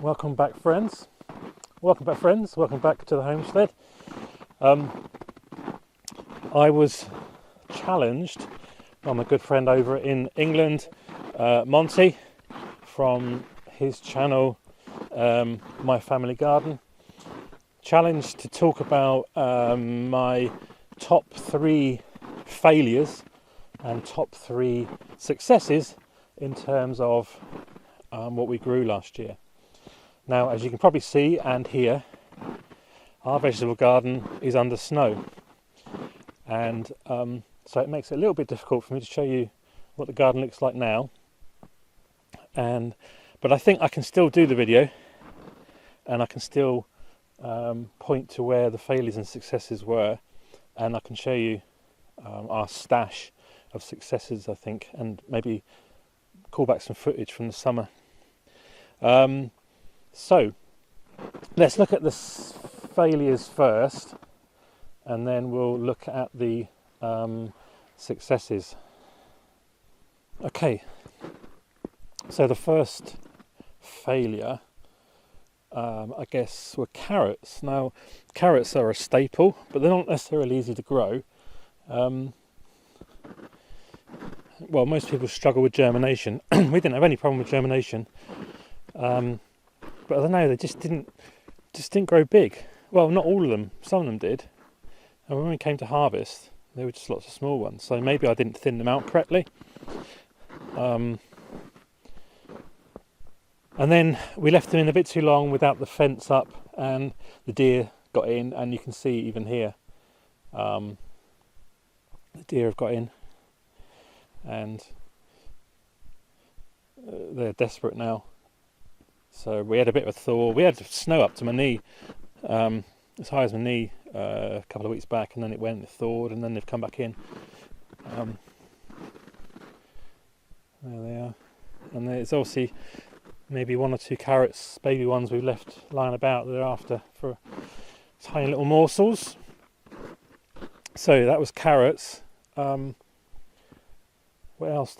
Welcome back, friends. Welcome back to the homestead. I was challenged by my good friend over in England, Monty, from his channel, My Family Garden. Challenged to talk about my top 3 failures and top 3 successes in terms of what we grew last year. Now, as you can probably see and hear, our vegetable garden is under snow, and so it makes it a little bit difficult for me to show you what the garden looks like now. But I think I can still do the video, and I can still point to where the failures and successes were, and I can show you our stash of successes, I think, and maybe call back some footage from the summer. So let's look at the failures first, and then we'll look at the successes. Okay, so the first failure, I guess, were carrots. Now, carrots are a staple, but they're not necessarily easy to grow. Well, most people struggle with germination. We didn't have any problem with germination. But I don't know, they just didn't grow big. Well, not all of them, some of them did. And when we came to harvest, there were just lots of small ones. So maybe I didn't thin them out correctly. And then we left them in a bit too long without the fence up, and the deer got in, and you can see even here, the deer have got in, and they're desperate now. So we had a bit of a thaw. We had snow up to my knee, as high as my knee, a couple of weeks back, and then it thawed, and then they've come back in. There they are. And there's obviously maybe 1 or 2 carrots, baby ones we left lying about thereafter for tiny little morsels. So that was carrots. What else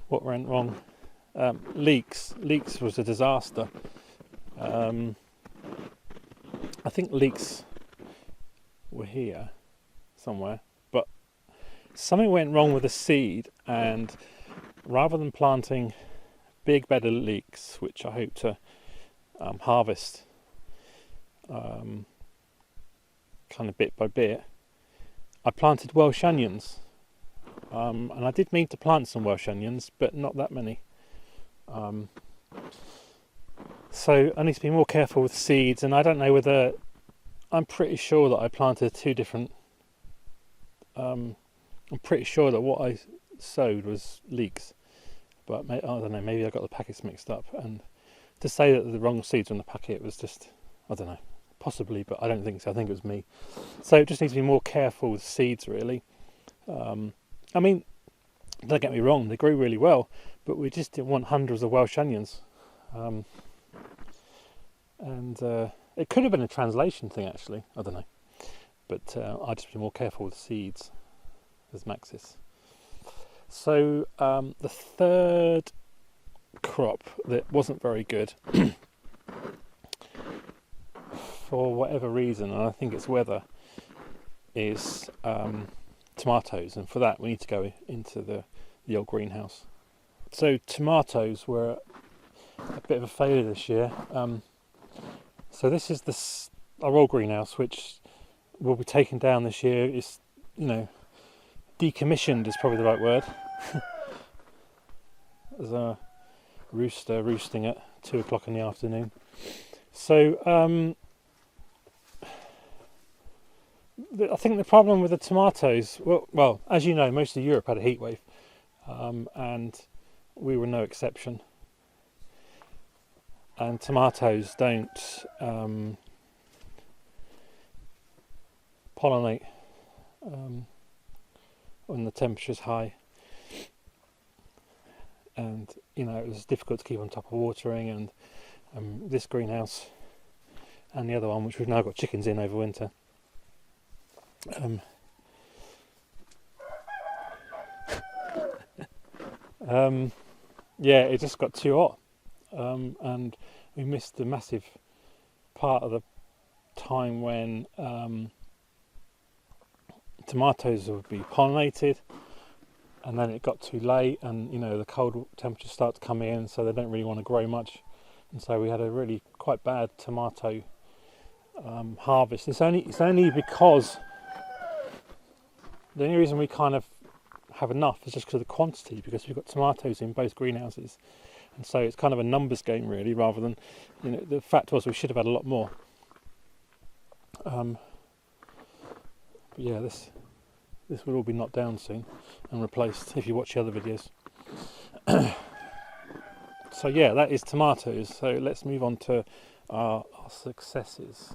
what went wrong? Leeks was a disaster. I think leeks were here somewhere, but something went wrong with the seed, and rather than planting big bed of leeks, which I hope to harvest kind of bit by bit, I planted Welsh onions, and I did mean to plant some Welsh onions, but not that many. So I need to be more careful with seeds, and I don't know whether, I'm pretty sure that I planted 2 different, I'm pretty sure that what I sowed was leeks, but I don't know, maybe I got the packets mixed up, and to say that the wrong seeds were in the packet was just, I don't know, possibly, but I don't think so. I think it was me. So it just needs to be more careful with seeds, really. I mean, don't get me wrong, they grew really well, but we just didn't want hundreds of Welsh onions. It could have been a translation thing, actually, I don't know. But I'd just be more careful with seeds, as Maxis. So the third crop that wasn't very good, for whatever reason, and I think it's weather, is tomatoes, and for that we need to go into the old greenhouse. So tomatoes were a bit of a failure this year. So this is our old greenhouse, which will be taken down this year. It's, decommissioned is probably the right word. There's a rooster roosting at 2 o'clock in the afternoon. So I think the problem with the tomatoes, well, as you know, most of Europe had a heat wave, and we were no exception. And tomatoes don't pollinate when the temperature's high, and it was difficult to keep on top of watering. And this greenhouse and the other one, which we've now got chickens in over winter, yeah, it just got too hot. and we missed the massive part of the time when tomatoes would be pollinated, and then it got too late, and the cold temperatures start to come in, so they don't really want to grow much, and so we had a really quite bad tomato harvest. It's only because the only reason we kind of have enough is just because of the quantity, because we've got tomatoes in both greenhouses, and so it's kind of a numbers game really, rather than the fact was we should have had a lot more. But yeah, this will all be knocked down soon and replaced if you watch the other videos. So yeah, that is tomatoes. So let's move on to our successes.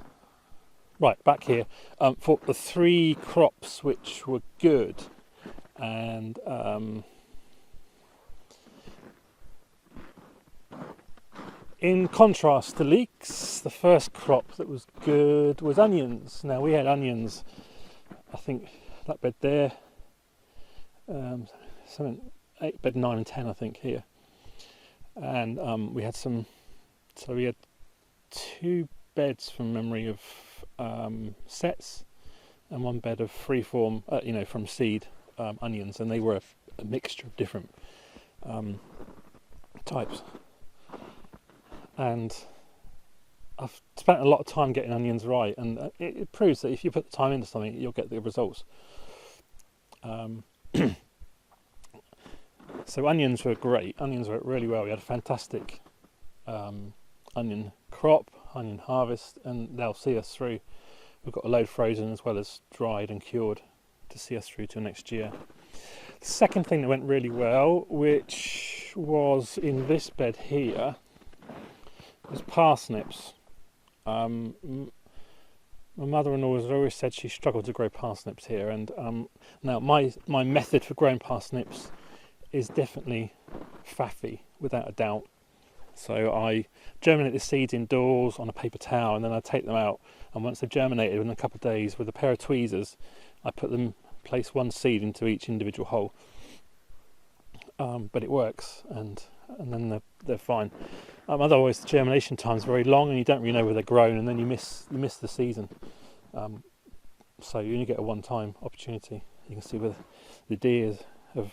Right, back here for the 3 crops which were good, and in contrast to leeks, the first crop that was good was onions. Now we had onions, I think that bed there, bed 9 and 10 I think here, and we had 2 beds from memory of sets, and 1 bed of freeform, from seed onions, and they were a mixture of different types. And I've spent a lot of time getting onions right, and it proves that if you put the time into something, you'll get the results. So onions were great. Onions worked really well. We had a fantastic onion crop, onion harvest, and they'll see us through. We've got a load frozen as well as dried and cured to see us through to next year. The second thing that went really well, which was in this bed here, was parsnips. My mother-in-law has always said she struggled to grow parsnips here, and now my method for growing parsnips is definitely faffy, without a doubt. So I germinate the seeds indoors on a paper towel, and then I take them out, and once they've germinated, in a couple of days, with a pair of tweezers, I place 1 seed into each individual hole. But it works, and then they're fine. Otherwise, the germination time is very long, and you don't really know where they're grown, and then you miss the season. So you only get a one-time opportunity. You can see with the deers have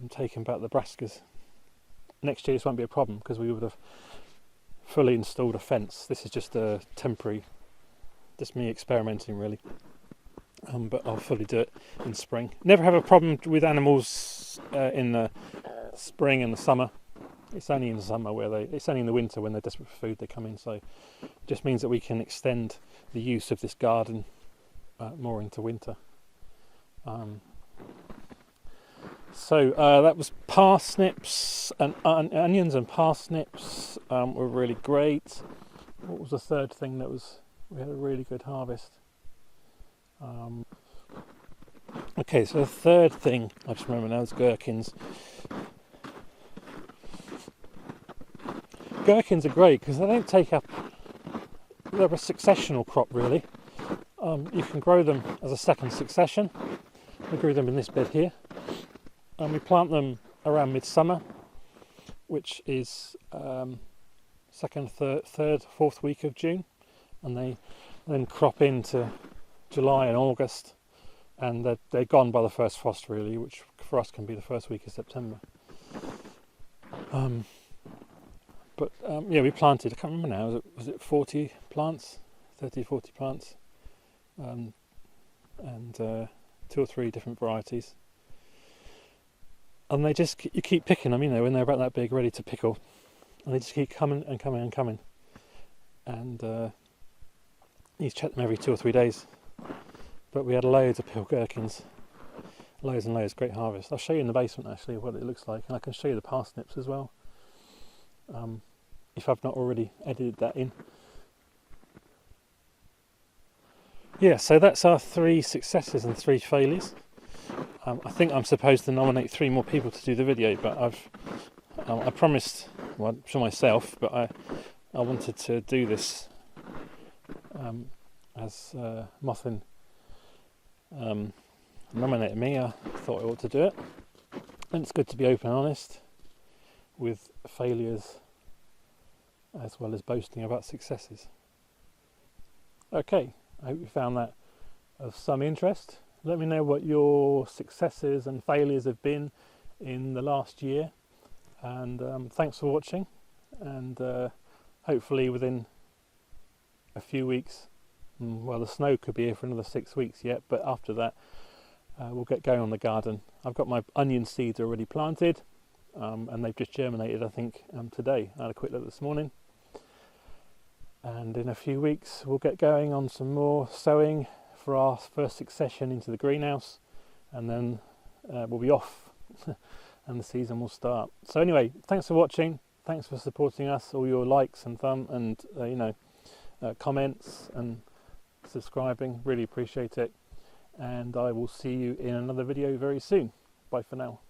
taken back the brassicas. Next year this won't be a problem because we would have fully installed a fence. This is just a temporary, just me experimenting really. But I'll fully do it in spring. Never have a problem with animals in the spring and the summer. It's only in the summer it's only in the winter when they're desperate for food they come in. So it just means that we can extend the use of this garden more into winter. So that was parsnips, and onions and parsnips were really great. What was the third thing we had a really good harvest? Okay, so the third thing I just remember now is gherkins. Gherkins are great because they don't take up, they're a successional crop really. You can grow them as a second succession. We grew them in this bed here. And we plant them around midsummer, which is second, third, fourth week of June, and they then crop into July and August, and they're gone by the first frost really, which for us can be the first week of September. We planted, I can't remember now, was it 40 plants, 30, 40 plants, and 2 or 3 different varieties. And you keep picking them, when they're about that big, ready to pickle, and they just keep coming and coming and coming. And you check them every 2 or 3 days. But we had loads of pickled gherkins, loads and loads, great harvest. I'll show you in the basement actually what it looks like, and I can show you the parsnips as well, if I've not already edited that in. Yeah, so that's our 3 successes and 3 failures. I think I'm supposed to nominate 3 more people to do the video, but I promised, to myself, but I wanted to do this as Mothin nominated me. I thought I ought to do it, and it's good to be open and honest. with failures as well as boasting about successes. Okay, I hope you found that of some interest. Let me know what your successes and failures have been in the last year, and thanks for watching, and hopefully within a few weeks, well, the snow could be here for another 6 weeks yet, but after that we'll get going on the garden. I've got my onion seeds already planted, and they've just germinated, I think, today. I had a quick look this morning. And in a few weeks we'll get going on some more sowing for our first succession into the greenhouse, and then we'll be off and the season will start. So anyway, thanks for watching, thanks for supporting us, all your likes and comments and subscribing, really appreciate it, and I will see you in another video very soon. Bye for now.